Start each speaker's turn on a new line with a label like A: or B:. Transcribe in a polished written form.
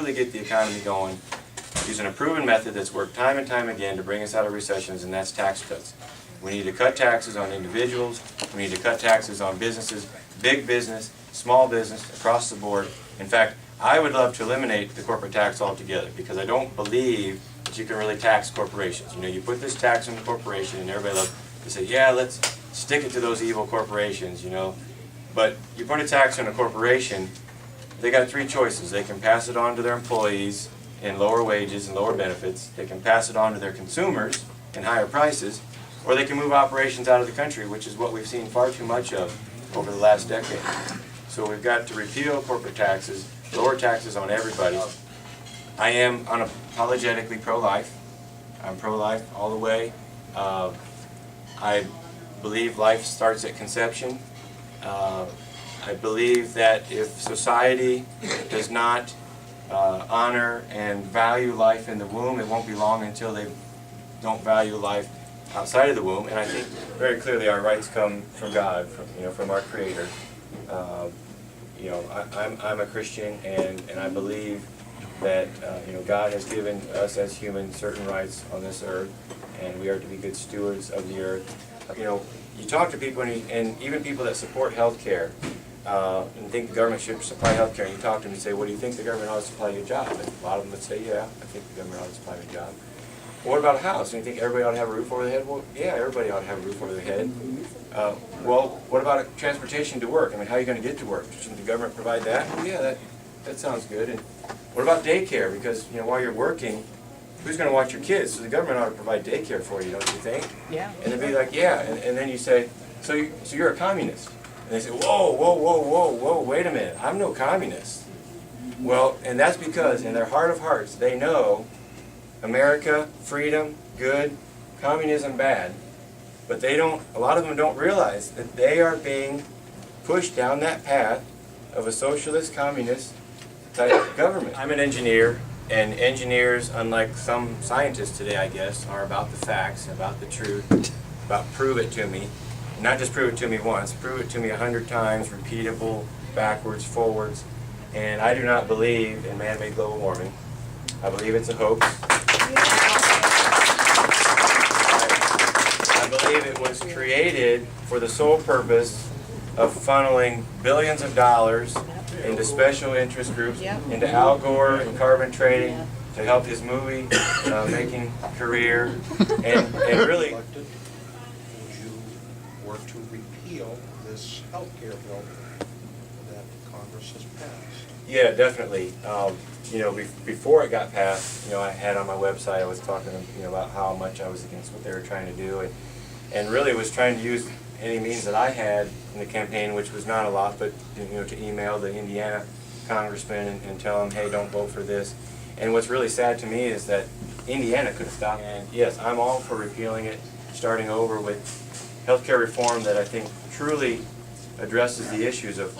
A: truly get the economy going using a proven method that's worked time and time again to bring us out of recessions, and that's tax cuts. We need to cut taxes on individuals, we need to cut taxes on businesses, big business, small business, across the board. In fact, I would love to eliminate the corporate tax altogether, because I don't believe that you can really tax corporations. You know, you put this tax on the corporation and everybody loves to say, yeah, let's stick it to those evil corporations, you know. But you put a tax on a corporation, they got three choices. They can pass it on to their employees in lower wages and lower benefits. They can pass it on to their consumers in higher prices, or they can move operations out of the country, which is what we've seen far too much of over the last decade. So we've got to repeal corporate taxes, lower taxes on everybody. I am unapologetically pro-life. I'm pro-life all the way. I believe life starts at conception. I believe that if society does not honor and value life in the womb, it won't be long until they don't value life outside of the womb. And I think very clearly our rights come from God, from our Creator. I'm a Christian, and I believe that God has given us as humans certain rights on this earth, and we are to be good stewards of the earth. You talk to people, and even people that support health care and think the government should supply health care, and you talk to them and say, well, do you think the government ought to supply you a job? And a lot of them would say, yeah, I think the government ought to supply me a job. Well, what about a house? And you think everybody ought to have a roof over their head? Well, yeah, everybody ought to have a roof over their head. Well, what about transportation to work? I mean, how are you going to get to work? Shouldn't the government provide that? Well, yeah, that sounds good. And what about daycare? Because while you're working, who's going to watch your kids? So the government ought to provide daycare for you, don't you think?
B: Yeah.
A: And they'd be like, yeah. And then you say, so you're a communist. And they say, whoa, wait a minute. I'm no communist. Well, and that's because in their heart of hearts, they know America, freedom, good, communism, bad. But a lot of them don't realize that they are being pushed down that path of a socialist, communist type government. I'm an engineer, and engineers, unlike some scientists today, I guess, are about the facts, about the truth, about prove it to me. Not just prove it to me once, prove it to me 100 times, repeatable, backwards, forwards. And I do not believe in man-made global warming. I believe it's a hoax. I believe it was created for the sole purpose of funneling billions of dollars into special interest groups, into Al Gore and carbon trading, to help his movie making career, and really.
C: Would you work to repeal this health care bill that Congress has passed?
A: Yeah, definitely. Before it got passed, I had on my website, I was talking about how much I was against what they were trying to do, and really was trying to use any means that I had in the campaign, which was not a lot, but to email the Indiana congressman and tell them, hey, don't vote for this. And what's really sad to me is that Indiana could have stopped. And yes, I'm all for repealing it, starting over with healthcare reform that I think truly addresses the issues of